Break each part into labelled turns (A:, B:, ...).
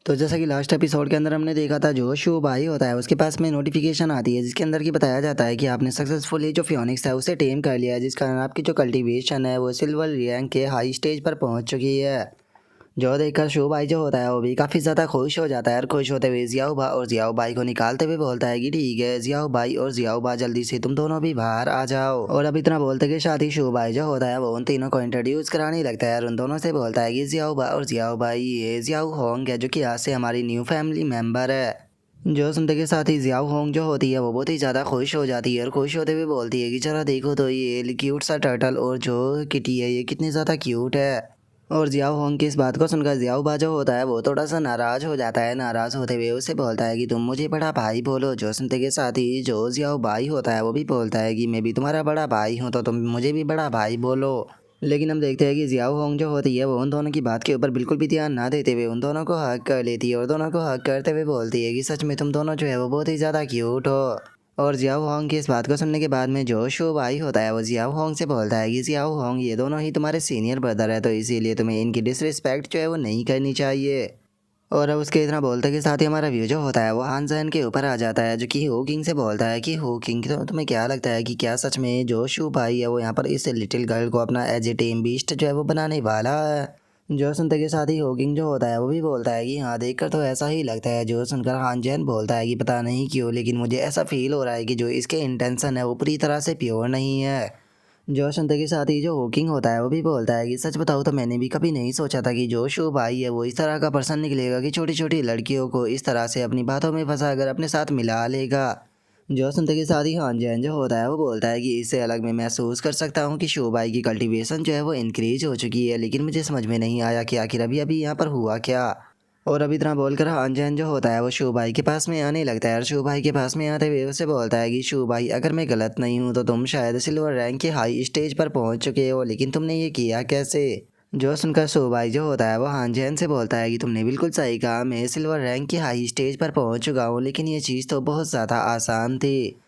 A: तो जैसा कि लास्ट एपिसोड के अंदर हमने देखा था, जो शो भाई होता है उसके पास में नोटिफिकेशन आती है जिसके अंदर की बताया जाता है कि आपने सक्सेसफुली जो फियोनिक्स है उसे टेम कर लिया है, जिस कारण आपकी जो कल्टीवेशन है वो सिल्वर रैंक के हाई स्टेज पर पहुंच चुकी है। जो देखकर शो भाई जो होता है वो भी काफ़ी ज़्यादा खुश हो जाता है और खुश होते हुए जियाओ भा और जियाओ भाई को निकालते हुए बोलता है कि ठीक है जियाओ भाई और जियाओ भा, जल्दी से तुम दोनों भी बाहर आ जाओ। और अब इतना बोलते के साथ ही शो भाई जो होता है वो उन तीनों को इंट्रोड्यूस कराने लगता है और उन दोनों से बोलता है कि जियाओ भा और जियाओ भाई, ये जियाओ होंग है जो कि आज से हमारी न्यू फैमिली मेम्बर है। जो सुनते के साथ ही जियाओ होंग जो होती है वो बहुत ही ज़्यादा खुश हो जाती है और खुश होते हुए बोलती है कि जरा देखो तो ये क्यूट सा टर्टल और जो किटी है ये कितनी ज़्यादा क्यूट है। और जियाओ होंग की इस बात को सुनकर जियाओ बा जो होता है वो थोड़ा सा नाराज़ हो जाता है। नाराज़ होते हुए उसे बोलता है कि तुम मुझे बड़ा भाई बोलो। जो सुनते के साथ ही जो जियाओ भाई होता है वो भी बोलता है कि मैं भी तुम्हारा बड़ा भाई हूँ तो तुम मुझे भी बड़ा भाई बोलो। लेकिन हम देखते हैं कि जियाओ होंग जो होती है वो उन दोनों की बात के ऊपर बिल्कुल भी ध्यान ना देते हुए उन दोनों को हक कर लेती है और दोनों को हक करते हुए बोलती है कि सच में तुम दोनों जो है वो बहुत ही ज़्यादा क्यूट हो। और जियाओ होंग की इस बात को सुनने के बाद में जो शो भाई होता है वो जियाओ होंग से बोलता है कि जियाओ होंग, ये दोनों ही तुम्हारे सीनियर ब्रदर है तो इसीलिए तुम्हें इनकी डिसरिस्पेक्ट जो है वो नहीं करनी चाहिए। और अब उसके इतना बोलते के साथ ही हमारा व्यू जो होता है वो हान जैन के ऊपर आ जाता है, जो कि हो किंग से बोलता है कि हो किंग, तो तुम्हें क्या लगता है कि क्या सच में जो शू भाई है वो यहाँ पर इस लिटिल गर्ल को अपना एज ए टेम बीस्ट जो है वो बनाने वाला है। जो सुनते के साथ ही होगिंग जो होता है वो भी बोलता है कि हाँ देखकर तो ऐसा ही लगता है। जो सुनकर हान जैन बोलता है कि पता नहीं क्यों लेकिन मुझे ऐसा फील हो रहा है कि जो इसके इंटेंशन है वो पूरी तरह से प्योर नहीं है। जो सुनते के साथ ही जो होकिंग होता है वो भी बोलता है कि सच बताऊँ तो मैंने भी कभी नहीं सोचा था कि जो शो भाई है वो इस तरह का पर्सन निकलेगा कि छोटी छोटी लड़कियों को इस तरह से अपनी बातों में फंसा कर अपने साथ मिला लेगा। जो सुनते के साथ ही हान जैन जो होता है वो बोलता है कि इससे अलग मैं महसूस कर सकता हूँ कि शो भाई की कल्टीवेशन जो है वो इंक्रीज हो चुकी है, लेकिन मुझे समझ में नहीं आया कि आखिर अभी अभी यहाँ पर हुआ क्या। और अब इतना बोलकर हान जैन जो होता है वो शू भाई के पास में आने लगता है और शू भाई के पास में आते हुए उसे बोलता है कि शू भाई, अगर मैं गलत नहीं हूँ तो तुम शायद सिल्वर रैंक के हाई स्टेज पर पहुँच चुके हो, लेकिन तुमने ये किया कैसे। जो सुनकर शू भाई जो होता है वो हान जैन से बोलता है कि तुमने बिल्कुल सही कहा, मैं सिल्वर रैंक के हाई स्टेज पर पहुँच चुका हूँ, लेकिन ये चीज़ तो बहुत ज़्यादा आसान थी।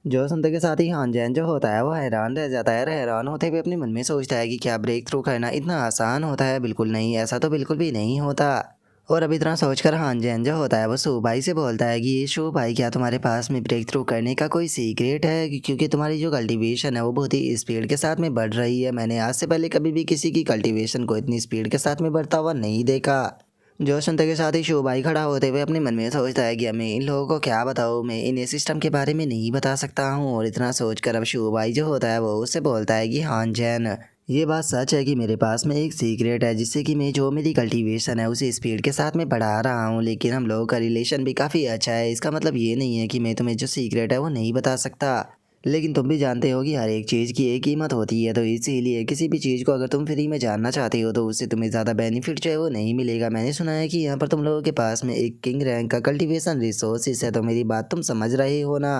A: जो सुनते के साथ ही हान जैन जो होता है वो हैरान रह जाता है और हैरान होते हुए अपने मन में सोचता है कि क्या ब्रेक थ्रू करना इतना आसान होता है। बिल्कुल नहीं, ऐसा तो बिल्कुल भी नहीं होता। और अब इतना सोचकर हान जैन जो होता है वो शू भाई से बोलता है कि शू भाई, क्या तुम्हारे पास में ब्रेक थ्रू करने का कोई सीक्रेट है, क्योंकि तुम्हारी जो कल्टीवेशन है वो बहुत ही स्पीड के साथ में बढ़ रही है। मैंने आज से पहले कभी भी किसी की कल्टीवेशन को इतनी स्पीड के साथ में बढ़ता हुआ नहीं देखा। जो सुनते के साथ ही शो भाई खड़ा होते हुए अपने मन में सोचता है कि मैं इन लोगों को क्या बताऊँ, मैं इन्हें सिस्टम के बारे में नहीं बता सकता हूँ। और इतना सोचकर अब शो भाई जो होता है वो उससे बोलता है कि हाँ जैन, ये बात सच है कि मेरे पास में एक सीक्रेट है जिससे कि मैं जो मेरी कल्टीवेशन है उसे स्पीड के साथ में बढ़ा रहा हूँ, लेकिन हम लोगों का रिलेशन भी काफ़ी अच्छा है। इसका मतलब ये नहीं है कि मैं तुम्हें जो सीक्रेट है वो नहीं बता सकता, लेकिन तुम भी जानते हो कि हर एक चीज़ की एक कीमत होती है, तो इसीलिए किसी भी चीज़ को अगर तुम फ्री में जानना चाहते हो तो उससे तुम्हें ज़्यादा बेनिफिट जो है वो नहीं मिलेगा। मैंने सुना है कि यहाँ पर तुम लोगों के पास में एक किंग रैंक का कल्टीवेशन रिसोर्सेस है, तो मेरी बात तुम समझ रहे हो ना।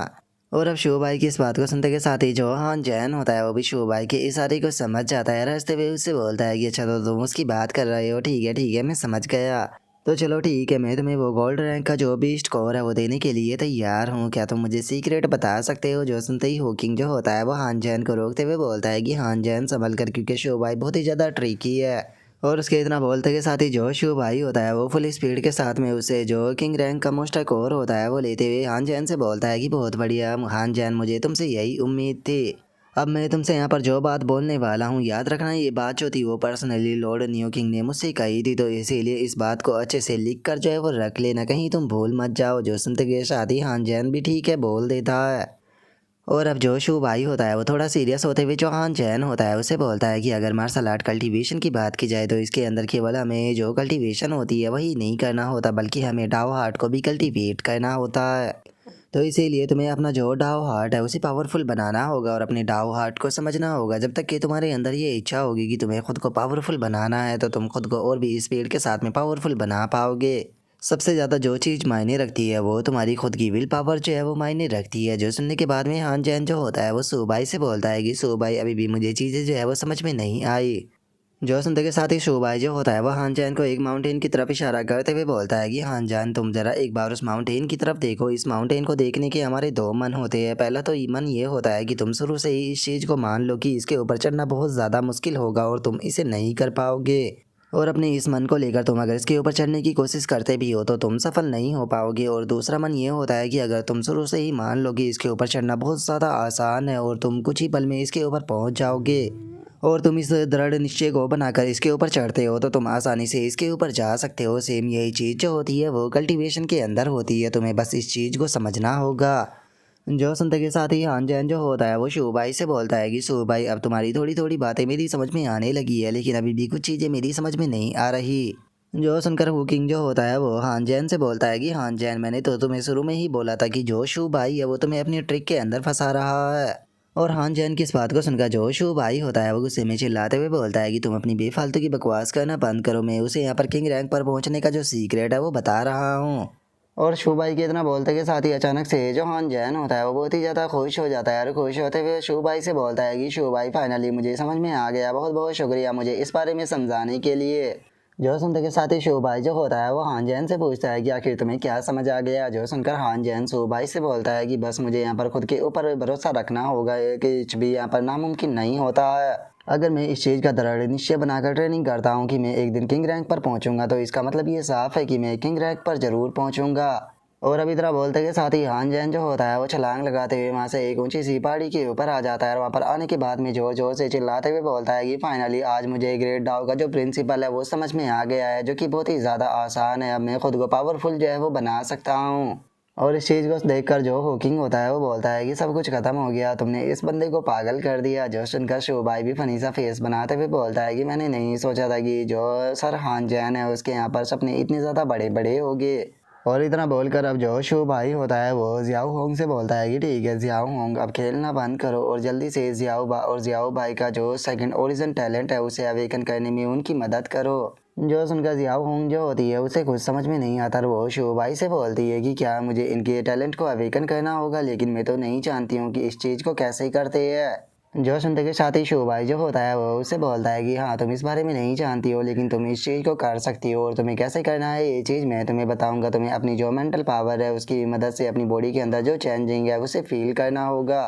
A: और अब शो भाई की इस बात को सुनते के साथ ही जो हान जैन होता है वो भी शो भाई के इशारे को समझ जाता है। रास्ते में उससे बोलता है कि अच्छा तो तुम उसकी बात कर रहे हो, ठीक है मैं समझ गया। तो चलो ठीक है, मैं तुम्हें वो गोल्ड रैंक का जो भी स्कोर है वो देने के लिए तैयार हूँ। क्या तुम मुझे सीक्रेट बता सकते हो। जो सुनते ही होकिंग जो होता है वो हान जैन को रोकते हुए बोलता है कि हान जैन संभल कर, क्योंकि शो भाई बहुत ही ज़्यादा ट्रिकी है। और उसके इतना बोलते के साथ ही जो शो भाई होता है वो फुल स्पीड के साथ में उसे जो किंग रैंक का मोस्ट स्कोर होता है वो लेते हुए हान जैन से बोलता है कि बहुत बढ़िया हान जैन, मुझे तुमसे यही उम्मीद थी। अब मैं तुमसे यहाँ पर जो बात बोलने वाला हूँ याद रखना, ये बात जो थी वो पर्सनली लॉर्ड न्यू किंग ने मुझसे कही थी, तो इसीलिए इस बात को अच्छे से लिख कर जो है वो रख लेना, कहीं तुम भूल मत जाओ। जो सुनते के साथ ही हान जैन भी ठीक है बोल देता है। और अब जो शू भाई होता है वो थोड़ा सीरियस होते हुए जो हान जैन होता है उसे बोलता है कि अगर मार्शल आर्ट कल्टीवेशन की बात की जाए तो इसके अंदर केवल हमें जो कल्टीवेशन होती है वही नहीं करना होता, बल्कि हमें डाओ हार्ट को भी कल्टीवेट करना होता है। तो इसीलिए तुम्हें अपना जो डाओ हार्ट है उसे पावरफुल बनाना होगा और अपने डाओ हार्ट को समझना होगा। जब तक कि तुम्हारे अंदर ये इच्छा होगी कि तुम्हें खुद को पावरफुल बनाना है तो तुम खुद को और भी स्पीड के साथ में पावरफुल बना पाओगे। सबसे ज़्यादा जो चीज़ मायने रखती है वो तुम्हारी खुद की विल पावर जो है वो मायने रखती है। जो सुनने के बाद में हान जैन जो होता है वो सूबाई से बोलता है कि सूबाई, अभी भी मुझे चीज़ें जो है वो समझ में नहीं आई। जो सुनते के साथ ही शोभाई जो होता है वो हान जैन को एक माउंटेन की तरफ इशारा करते हुए बोलता है कि हान जैन, तुम जरा एक बार उस माउंटेन की तरफ देखो। इस माउंटेन को देखने के हमारे दो मन होते हैं। पहला तो मन ये होता है कि तुम शुरू से ही इस चीज़ को मान लो कि इसके ऊपर चढ़ना बहुत ज़्यादा मुश्किल होगा और तुम इसे नहीं कर पाओगे। और अपने इस मन को लेकर तुम अगर इसके ऊपर चढ़ने की कोशिश करते भी हो तो तुम सफल नहीं हो पाओगे। और दूसरा मन ये होता है कि अगर तुम शुरू से ही मान लो कि इसके ऊपर चढ़ना बहुत ज़्यादा आसान है और तुम कुछ ही पल में इसके ऊपर पहुंच जाओगे और तुम इस दृढ़ निश्चय को बनाकर इसके ऊपर चढ़ते हो तो तुम आसानी से इसके ऊपर जा सकते हो। सेम यही चीज़ जो होती है वो कल्टीवेशन के अंदर होती है, तुम्हें बस इस चीज़ को समझना होगा। जो सुनते के साथ ही हान जैन जो होता है वो शिव भाई से बोलता है कि शिव भाई अब तुम्हारी थोड़ी थोड़ी बातें मेरी समझ में आने लगी है, लेकिन अभी भी कुछ चीज़ें मेरी समझ में नहीं आ रही। जो सुनकर हुकिंग जो होता है वो हान जैन से बोलता है कि हान जैन मैंने तो तुम्हें शुरू में ही बोला था कि जो शिव भाई है वो तुम्हें अपनी ट्रिक के अंदर फंसा रहा है। और हान जैन की इस बात को सुनकर जो शिव भाई होता है वो गुस्से में चिल्लाते हुए बोलता है कि तुम अपनी बेफालतू की बकवास करना बंद करो, मैं उसे यहाँ पर किंग रैंक पर पहुँचने का जो सीक्रेट है वो बता रहा हूँ। और शिव भाई के इतना बोलते के साथ ही अचानक से जो हान जैन होता है वो बहुत ही ज़्यादा खुश हो जाता है और खुश होते हुए शिव भाई से बोलता है कि शिव भाई फाइनली मुझे समझ में आ गया, बहुत बहुत शुक्रिया मुझे इस बारे में समझाने के लिए। जो सुनते के साथ ही शिव भाई जो होता है वो हान जैन से पूछता है कि आखिर तुम्हें क्या समझ आ गया। जो सुनकर हान जैन शिव भाई से बोलता है कि बस मुझे यहाँ पर खुद के ऊपर भरोसा रखना होगा कि कुछ भी यहाँ पर नामुमकिन नहीं होता है। अगर मैं इस चीज़ का दृढ़ निश्चय बनाकर ट्रेनिंग करता हूँ कि मैं एक दिन किंग रैंक पर पहुँचूंगा तो इसका मतलब ये साफ है कि मैं किंग रैंक पर ज़रूर पहुँचूंगा। और अभी तरह बोलते के साथ ही हान जैन जो होता है वो छलांग लगाते हुए वहाँ से एक ऊंची सी पहाड़ी के ऊपर आ जाता है और वहाँ पर आने के बाद में जोर जोर से चिल्लाते हुए बोलता है कि फाइनली आज मुझे ग्रेट डाउ का जो प्रिंसिपल है वो समझ में आ गया है, जो कि बहुत ही ज़्यादा आसान है। अब मैं खुद को पावरफुल जो है वो बना सकता हूँ। और इस चीज़ को देखकर जो हुकिंग होता है वो बोलता है कि सब कुछ खत्म हो गया, तुमने इस बंदे को पागल कर दिया। जो सुनकर शिव भाई भी फनी सा फेस बनाते हुए बोलता है कि मैंने नहीं सोचा था कि जो सर हान जैन है उसके यहाँ पर सपने इतने ज़्यादा बड़े बड़े होंगे। और इतना बोलकर अब जो शिव भाई होता है वो जियाओ होंग से बोलता है कि ठीक है जियाओ होंग अब खेलना बंद करो और जल्दी से जियाओ भाई का जो सेकंड ओरिजिन टैलेंट है उसे अवेकन करने में उनकी मदद करो। जो सुनकर जियाओ होंग जो होती है उसे कुछ समझ में नहीं आता, वो शिव भाई से बोलती है कि क्या मुझे इनके टैलेंट को अवेकन करना होगा, लेकिन मैं तो नहीं जानती हूँ कि इस चीज़ को कैसे करते हैं। जो सुनते के साथ ही शिव भाई जो होता है वो उससे बोलता है कि हाँ तुम इस बारे में नहीं जानती हो, लेकिन तुम इस चीज़ को कर सकती हो और तुम्हें कैसे करना है ये चीज़ मैं तुम्हें बताऊंगा। तुम्हें अपनी जो मेंटल पावर है उसकी मदद से अपनी बॉडी के अंदर जो चेंजिंग है उसे फील करना होगा,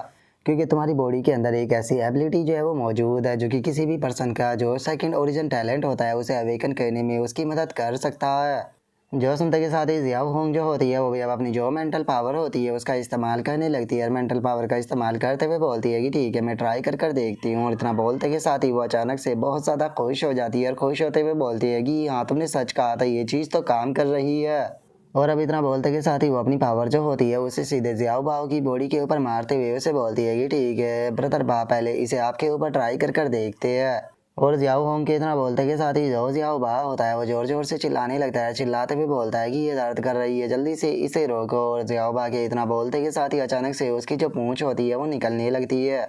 A: क्योंकि तुम्हारी बॉडी के अंदर एक ऐसी एबिलिटी जो है वो मौजूद है जो कि किसी भी पर्सन का जो सेकंड ओरिजिन टैलेंट होता है उसे अवेकन करने में उसकी मदद कर सकता है। जो सुनते के साथ ही जियाओ होंग जो होती है वो भी अब अपनी जो मेंटल पावर होती है उसका इस्तेमाल करने लगती है और मेंटल पावर का इस्तेमाल करते हुए बोलती है कि ठीक है मैं ट्राई कर कर देखती हूँ। और इतना बोलते के साथ ही वो अचानक से बहुत ज़्यादा खुश हो जाती है और खुश होते हुए बोलती है कि हाँ तुमने सच कहा था, ये चीज़ तो काम कर रही है। और अब इतना बोलते के साथ ही वो अपनी पावर जो होती है उसे सीधे जियाओ बाओ की बॉडी के ऊपर मारते हुए उसे बोलती है कि ठीक है ब्रदर बा पहले इसे आपके ऊपर ट्राई कर कर देखते हैं। और जियाओ होंग के इतना बोलते के साथ ही जो जियाओ बा होता है वो जोर जोर से चिल्लाने लगता है, चिल्लाते हुए बोलता है कि ये दर्द कर रही है, जल्दी से इसे रोको। और जियाओ बा के इतना बोलते के साथ ही अचानक से उसकी जो पूंछ होती है वो निकलने लगती है।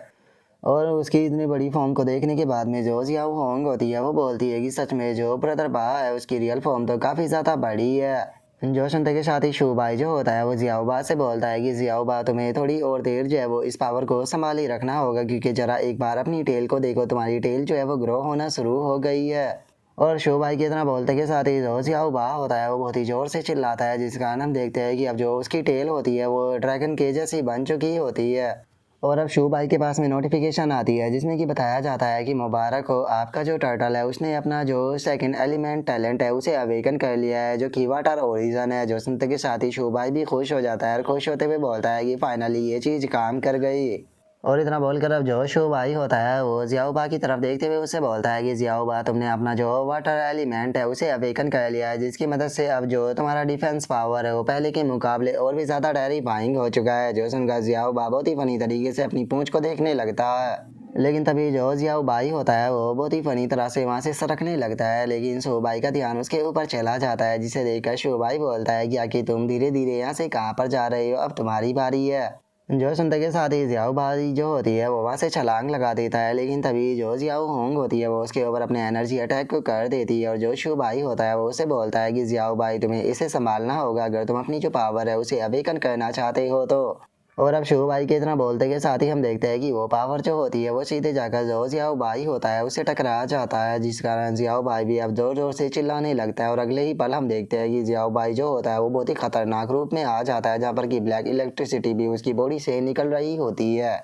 A: और उसकी इतनी बड़ी फॉर्म को देखने के बाद में जो जियाओ होंग होती है वो बोलती है कि सच में जो ब्रदर बा है उसकी रियल फॉर्म तो काफ़ी ज़्यादा बड़ी है। जो सुनते के साथ ही शू भाई जो होता है वो जियाओ बा से बोलता है कि जियाओ बा तुम्हें थोड़ी और देर जो है वो इस पावर को संभाल ही रखना होगा, क्योंकि जरा एक बार अपनी टेल को देखो, तुम्हारी टेल जो है वो ग्रो होना शुरू हो गई है। और शो भाई की इतना बोलते के साथ ही जो जियाओ बा होता है वो बहुत ही ज़ोर से चिल्लाता है, जिस कारण हम देखते हैं कि अब जो उसकी टेल होती है वो ड्रैगन के जैसी बन चुकी होती है। और अब शू भाई के पास में नोटिफिकेशन आती है जिसमें कि बताया जाता है कि मुबारक हो, आपका जो टर्टल है उसने अपना जो सेकंड एलिमेंट टैलेंट है उसे अवेकन कर लिया है, जो कि वाटर ओरिजिन है। जो सुनते के साथ ही शू भाई भी खुश हो जाता है और खुश होते हुए बोलता है कि फाइनली ये चीज़ काम कर गई। और इतना बोलकर अब जो शो भाई होता है वो जियाओ बा की तरफ देखते हुए उससे बोलता है कि जियाओ बा तुमने अपना जो वाटर एलिमेंट है उसे अवेकन कर लिया है, जिसकी मदद से अब जो तुम्हारा डिफेंस पावर है वो पहले के मुकाबले और भी ज़्यादा टेरिफाइंग हो चुका है। जो सुनकर जियाओ बा बहुत ही फनी तरीके से अपनी पूंछ को देखने लगता है, लेकिन तभी जो जियाओ बाई होता है वो बहुत ही फनी तरह से वहाँ से सरकने लगता है, लेकिन शो भाई का ध्यान उसके ऊपर चला जाता है, जिसे देखकर शो भाई बोलता है कि आखिर तुम धीरे धीरे यहाँ से कहाँ पर जा रहे हो, अब तुम्हारी बारी है। जो सुनते के साथ ही जियाओ भाई जो होती है वो वहाँ से छलांग लगा देता है, लेकिन तभी जो जियाओ होंग होती है वो उसके ऊपर अपने एनर्जी अटैक को कर देती है। और जो शू भाई होता है वो उसे बोलता है कि जियाओ भाई तुम्हें इसे संभालना होगा अगर तुम अपनी जो पावर है उसे अवेकन करना चाहते हो तो। और अब शू भाई के इतना बोलते के साथ ही हम देखते हैं कि वो पावर जो होती है वो सीधे जाकर जो जियाओ भाई होता है उससे टकरा जाता है, जिस कारण जियाओ भाई भी अब जोर जोर से चिल्लाने लगता है। और अगले ही पल हम देखते हैं कि जियाओ भाई जो होता है वो बहुत ही खतरनाक रूप में आ जाता है, जहाँ पर कि ब्लैक इलेक्ट्रिसिटी भी उसकी बॉडी से निकल रही होती है।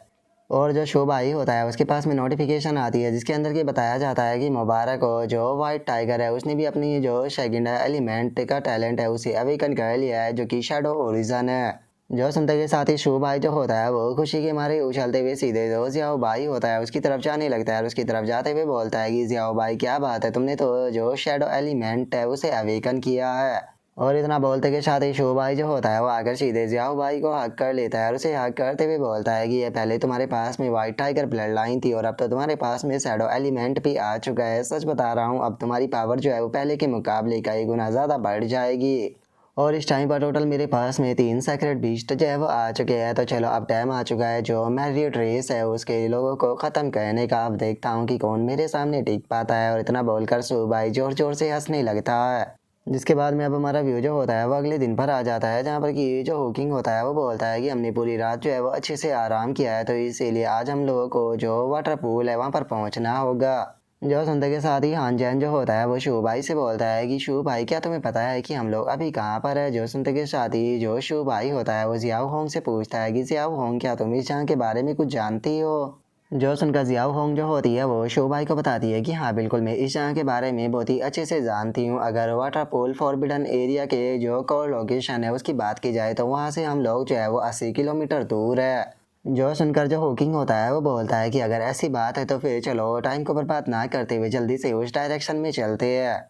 A: और जो शो भाई होता है उसके पास में नोटिफिकेशन आती है जिसके अंदर की बताया जाता है कि मुबारक को जो वाइट टाइगर है उसने भी अपनी जो सेकंड एलिमेंट का टैलेंट है उसे अवेकन कर लिया है जो कि शैडो ओरिजिन है। जो सुनते के साथ ही शो भाई जो होता है वो खुशी के मारे उछलते हुए सीधे जो जियाओ भाई होता है उसकी तरफ जाने लगता है और उसकी तरफ जाते हुए बोलता है कि जियाओ भाई क्या बात है, तुमने तो जो शैडो एलिमेंट है उसे अवेकन किया है। और इतना बोलते के साथ ही शो भाई जो होता है वो आकर सीधे जियाओ भाई को हक कर लेता है और उसे हक करते हुए बोलता है कि ये पहले तुम्हारे पास में व्हाइट टाइगर ब्लड लाइन थी और अब तो तुम्हारे पास में शैडो एलिमेंट भी आ चुका है। सच बता रहा हूँ, अब तुम्हारी पावर जो है वो पहले के मुकाबले कई गुना ज़्यादा बढ़ जाएगी। और इस टाइम पर टोटल मेरे पास में 3 सेक्रेट बीस्ट जो है वो आ चुके हैं। तो चलो अब टाइम आ चुका है जो मैरियट रेस है उसके लोगों को ख़त्म करने का। अब देखता हूँ कि कौन मेरे सामने टिक पाता है। और इतना बोलकर शो भाई जोर जोर से हंसने लगता है। जिसके बाद में अब हमारा व्यू जो होता है वो अगले दिन पर आ जाता है जहाँ पर कि जो हुकिंग होता है वो बोलता है कि हमने पूरी रात जो है वो अच्छे से आराम किया है, तो इसीलिए आज हम लोगों को जो वाटर पूल है वहाँ पर पहुँचना होगा। जो सुनते के साथ ही हान जैन जो होता है वो शू भाई से बोलता है कि शू भाई क्या तुम्हें पता है कि हम लोग अभी कहाँ पर है। जो सुनते के साथ ही जो शू भाई होता है वो जियाओ होंग से पूछता है कि जियाओ होंग क्या तुम इस जहाँ के बारे में कुछ जानती हो। जो सुनकर जियाओ होंग जो होती है वो शो भाई को बताती है कि हाँ बिल्कुल, मैं इस जगह के बारे में बहुत ही अच्छे से जानती हूँ। अगर वाटर पूल फॉरबिडन एरिया के जो कोर लोकेशन है उसकी बात की जाए तो वहाँ से हम लोग जो है वो 80 किलोमीटर दूर है। जो सुनकर जो हुकिंग होता है वो बोलता है कि अगर ऐसी बात है तो फिर चलो टाइम को बर्बाद ना करते हुए जल्दी से उस डायरेक्शन में चलते हैं।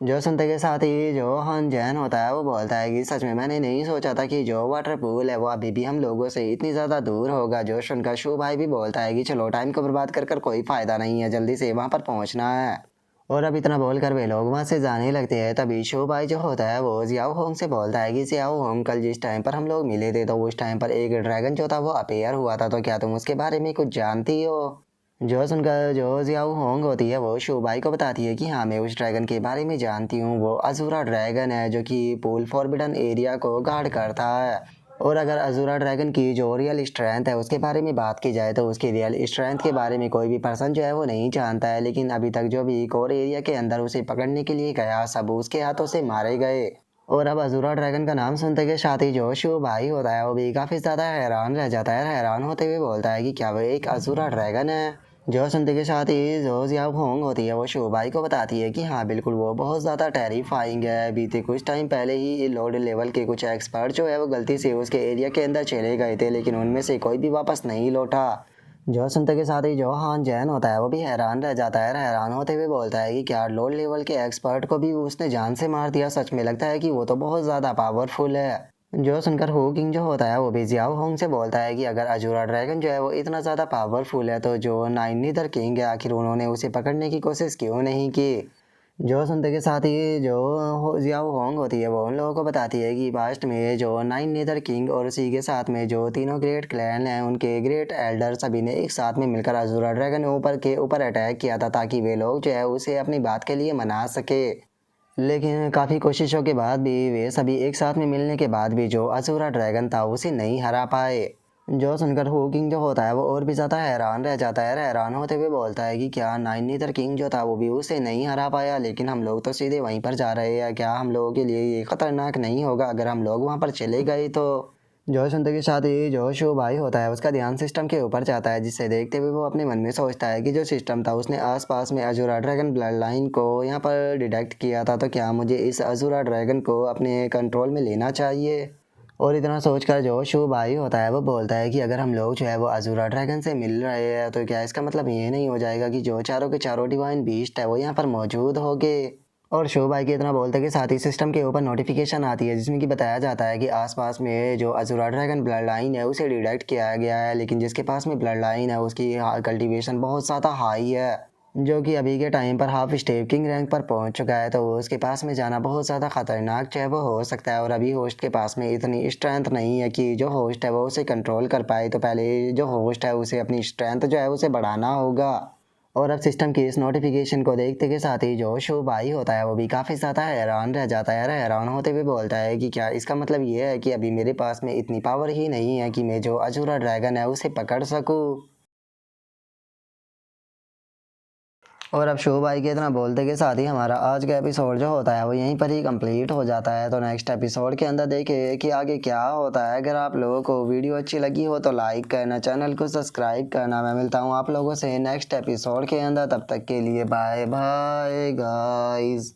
A: जो सुनते के साथ ही जो हान जैन होता है वो बोलता है कि सच में मैंने नहीं सोचा था कि जो वाटर पूल है वो अभी भी हम लोगों से इतनी ज़्यादा दूर होगा। जो सुनकर शू भाई भी बोलता है कि चलो टाइम को बर्बाद कर कर कोई फ़ायदा नहीं है, जल्दी से वहाँ पर पहुँचना है। और अब इतना बोलकर वे लोग वहाँ से जाने लगते हैं। तभी शो भाई जो होता है वो जियाओ होंग से बोलता है कि जियाओ होंग कल जिस टाइम पर हम लोग मिले थे तो उस टाइम पर एक ड्रैगन जो था वो अपेयर हुआ था, तो क्या तुम उसके बारे में कुछ जानती हो। जो सुनकर जो जियाओ होंग होती है वो शो भाई को बताती है कि हाँ मैं उस ड्रैगन के बारे में जानती हूँ, वो अजूरा ड्रैगन है जो कि पूल फॉरबिडन एरिया को गार्ड करता है। और अगर अजूरा ड्रैगन की जो रियल स्ट्रेंथ है उसके बारे में बात की जाए तो उसकी रियल स्ट्रेंथ के बारे में कोई भी पर्सन जो है वो नहीं जानता है, लेकिन अभी तक जो भी कोर एरिया के अंदर उसे पकड़ने के लिए गया सब उसके हाथों से मारे गए। और अब अजूरा ड्रैगन का नाम सुनते के साथ ही जो शो भाई होता है वो भी काफ़ी ज़्यादा हैरान रह जाता है। हैरान होते हुए बोलता है कि क्या वो एक अजूरा ड्रैगन है। जो सुनते के साथ ही जो जियाओ होंग होती है वो शो भाई को बताती है कि हाँ बिल्कुल वो बहुत ज़्यादा टेरिफाइंग है। बीते कुछ टाइम पहले ही लॉर्ड लेवल के कुछ एक्सपर्ट जो है वो गलती से उसके एरिया के अंदर चले गए थे, लेकिन उनमें से कोई भी वापस नहीं लौटा। जो सुनते के साथ ही जो हान जैन होता है वो भी हैरान रह जाता है। हैरान होते हुए बोलता है कि क्या लॉर्ड लेवल के एक्सपर्ट को भी उसने जान से मार दिया। सच में लगता है कि वो तो बहुत ज़्यादा पावरफुल है। जो सुनकर हो किंग जो होता है वो भी जियाओ होंग से बोलता है कि अगर अजूरा ड्रैगन जो है वो इतना ज़्यादा पावरफुल है तो जो नाइन नीदर किंग है आखिर उन्होंने उसे पकड़ने की कोशिश क्यों नहीं की। जो सुनते के साथ ही जो जियाओ होंग होती है वो उन लोगों को बताती है कि पास्ट में जो नाइन नीदर किंग और उसी के साथ में जो तीनों ग्रेट क्लैन हैं उनके ग्रेट एल्डर सभी ने एक साथ में मिलकर अजूरा ड्रैगन के ऊपर अटैक किया था ताकि वे लोग जो है उसे अपनी बात के लिए मना सके। लेकिन काफ़ी कोशिशों के बाद भी वे सभी एक साथ में मिलने के बाद भी जो अजूरा ड्रैगन था उसे नहीं हरा पाए। जो सुनकर हुकिंग जो होता है वो और भी ज़्यादा हैरान रह जाता है। हैरान होते हुए बोलता है कि क्या नाइन नीदर किंग जो था वो भी उसे नहीं हरा पाया, लेकिन हम लोग तो सीधे वहीं पर जा रहे हैं, क्या हम लोगों के लिए ये ख़तरनाक नहीं होगा अगर हम लोग वहाँ पर चले गए तो। जो सुनते के साथ ही जो शो भाई होता है उसका ध्यान सिस्टम के ऊपर जाता है, जिससे देखते हुए वो अपने मन में सोचता है कि जो सिस्टम था उसने आसपास में अजूरा ड्रैगन ब्लड लाइन को यहाँ पर डिटेक्ट किया था, तो क्या मुझे इस अजूरा ड्रैगन को अपने कंट्रोल में लेना चाहिए। और इतना सोचकर जो शो भाई होता है वो बोलता है कि अगर हम लोग जो है वो अजूरा ड्रैगन से मिल रहे हैं तो क्या इसका मतलब ये नहीं हो जाएगा कि जो चारों के चारों डिवाइन बीस्ट है वो यहाँ पर मौजूद होंगे। और शो भाई के इतना बोलते के साथ ही सिस्टम के ऊपर नोटिफिकेशन आती है जिसमें कि बताया जाता है कि आसपास में जो अजूरा ड्रैगन ब्लड लाइन है उसे डिटेक्ट किया गया है, लेकिन जिसके पास में ब्लड लाइन है उसकी कल्टीवेशन बहुत ज़्यादा हाई है, जो कि अभी के टाइम पर हाफ स्टेप किंग रैंक पर पहुंच चुका है। तो उसके पास में जाना बहुत ज़्यादा खतरनाक चाहे वो हो सकता है। और अभी होस्ट के पास में इतनी स्ट्रेंथ नहीं है कि जो होस्ट है वो उसे कंट्रोल कर पाए, तो पहले जो होस्ट है उसे अपनी स्ट्रेंथ जो है उसे बढ़ाना होगा। और अब सिस्टम की इस नोटिफिकेशन को देखते के साथ ही जो शो भाई होता है वो भी काफ़ी ज़्यादा हैरान रह जाता है। हैरान होते हुए बोलता है कि क्या इसका मतलब ये है कि अभी मेरे पास में इतनी पावर ही नहीं है कि मैं जो अजूरा ड्रैगन है उसे पकड़ सकूँ। और अब शुभ भाई के इतना बोलते के साथ ही हमारा आज का एपिसोड जो होता है वो यहीं पर ही कंप्लीट हो जाता है। तो नेक्स्ट एपिसोड के अंदर देखिए कि आगे क्या होता है। अगर आप लोगों को वीडियो अच्छी लगी हो तो लाइक करना, चैनल को सब्सक्राइब करना। मैं मिलता हूँ आप लोगों से नेक्स्ट एपिसोड के अंदर, तब तक के लिए बाय बाय गाइस।